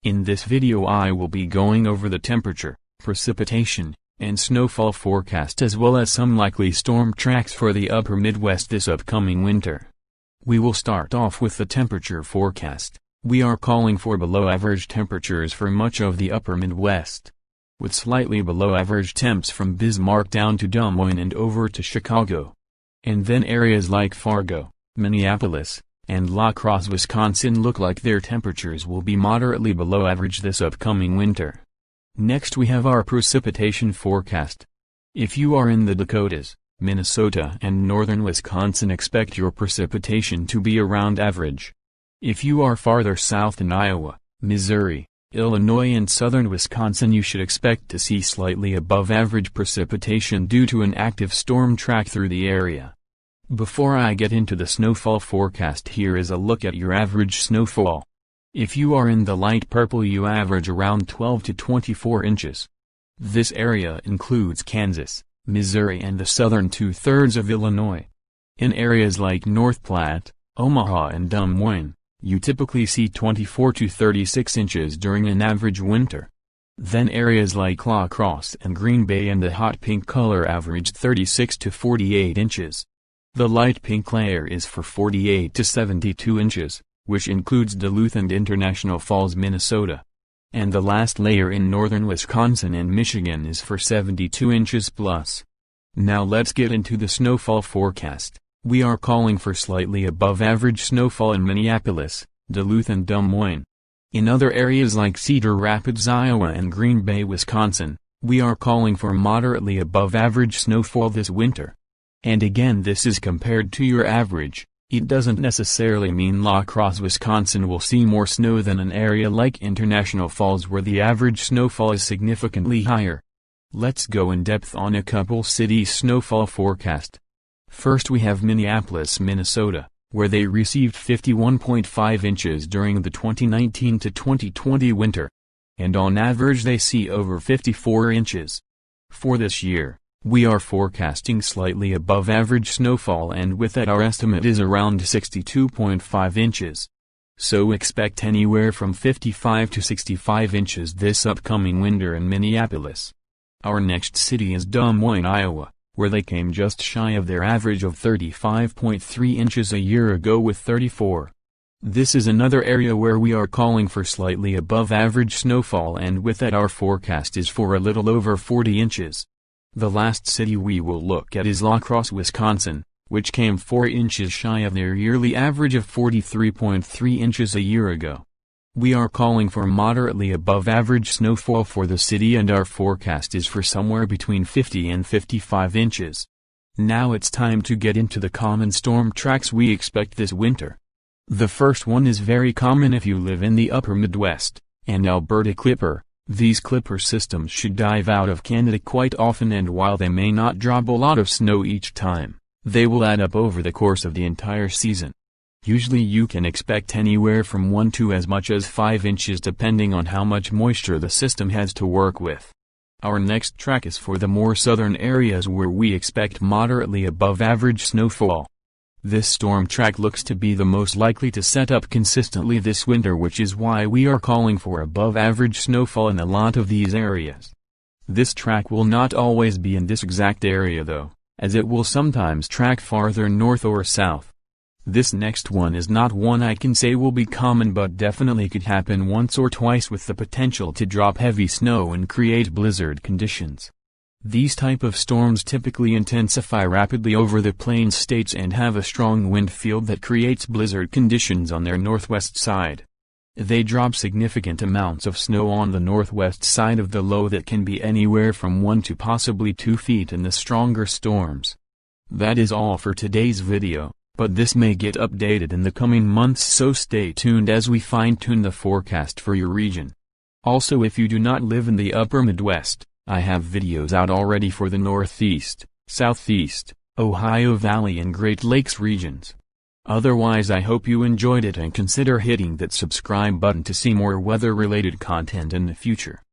In this video I will be going over the temperature, precipitation, and snowfall forecast as well as some likely storm tracks for the upper Midwest this upcoming winter. We will start off with the temperature forecast. We are calling for below average temperatures for much of the upper Midwest, with slightly below average temps from Bismarck down to Des Moines and over to Chicago. And then areas like Fargo, Minneapolis, and La Crosse, Wisconsin look like their temperatures will be moderately below average this upcoming winter. Next we have our precipitation forecast. If you are in the Dakotas, Minnesota and northern Wisconsin, expect your precipitation to be around average. If you are farther south in Iowa, Missouri, Illinois and southern Wisconsin, you should expect to see slightly above average precipitation due to an active storm track through the area. Before I get into the snowfall forecast, here is a look at your average snowfall. If you are in the light purple, you average around 12 to 24 inches. This area includes Kansas, Missouri and the southern two-thirds of Illinois. In areas like North Platte, Omaha and Des Moines, you typically see 24 to 36 inches during an average winter. Then areas like La Crosse and Green Bay and the hot pink color average 36 to 48 inches. The light pink layer is for 48 to 72 inches, which includes Duluth and International Falls, Minnesota. And the last layer in northern Wisconsin and Michigan is for 72 inches plus. Now let's get into the snowfall forecast. We are calling for slightly above average snowfall in Minneapolis, Duluth and Des Moines. In other areas like Cedar Rapids, Iowa and Green Bay, Wisconsin, we are calling for moderately above average snowfall this winter. And again, this is compared to your average. It doesn't necessarily mean La Crosse, Wisconsin will see more snow than an area like International Falls where the average snowfall is significantly higher. Let's go in depth on a couple cities' snowfall forecast. First we have Minneapolis, Minnesota, where they received 51.5 inches during the 2019 to 2020 winter. And on average they see over 54 inches. For this year, we are forecasting slightly above average snowfall, and with that our estimate is around 62.5 inches. So expect anywhere from 55 to 65 inches this upcoming winter in Minneapolis. Our next city is Des Moines, Iowa, where they came just shy of their average of 35.3 inches a year ago with 34. This is another area where we are calling for slightly above average snowfall, and with that our forecast is for a little over 40 inches. The last city we will look at is La Crosse, Wisconsin, which came 4 inches shy of their yearly average of 43.3 inches a year ago. We are calling for moderately above average snowfall for the city, and our forecast is for somewhere between 50 and 55 inches. Now it's time to get into the common storm tracks we expect this winter. The first one is very common if you live in the upper Midwest, an Alberta clipper. These clipper systems should dive out of Canada quite often, and while they may not drop a lot of snow each time, they will add up over the course of the entire season. Usually you can expect anywhere from 1 to as much as 5 inches depending on how much moisture the system has to work with. Our next track is for the more southern areas where we expect moderately above average snowfall. This storm track looks to be the most likely to set up consistently this winter, which is why we are calling for above average snowfall in a lot of these areas. This track will not always be in this exact area though, as it will sometimes track farther north or south. This next one is not one I can say will be common, but definitely could happen once or twice with the potential to drop heavy snow and create blizzard conditions. These type of storms typically intensify rapidly over the plains states and have a strong wind field that creates blizzard conditions on their northwest side. They drop significant amounts of snow on the northwest side of the low that can be anywhere from 1 to possibly 2 feet in the stronger storms. That is all for today's video, but this may get updated in the coming months, so stay tuned as we fine-tune the forecast for your region. Also, if you do not live in the upper Midwest, I have videos out already for the Northeast, Southeast, Ohio Valley and Great Lakes regions. Otherwise I hope you enjoyed it and consider hitting that subscribe button to see more weather-related content in the future.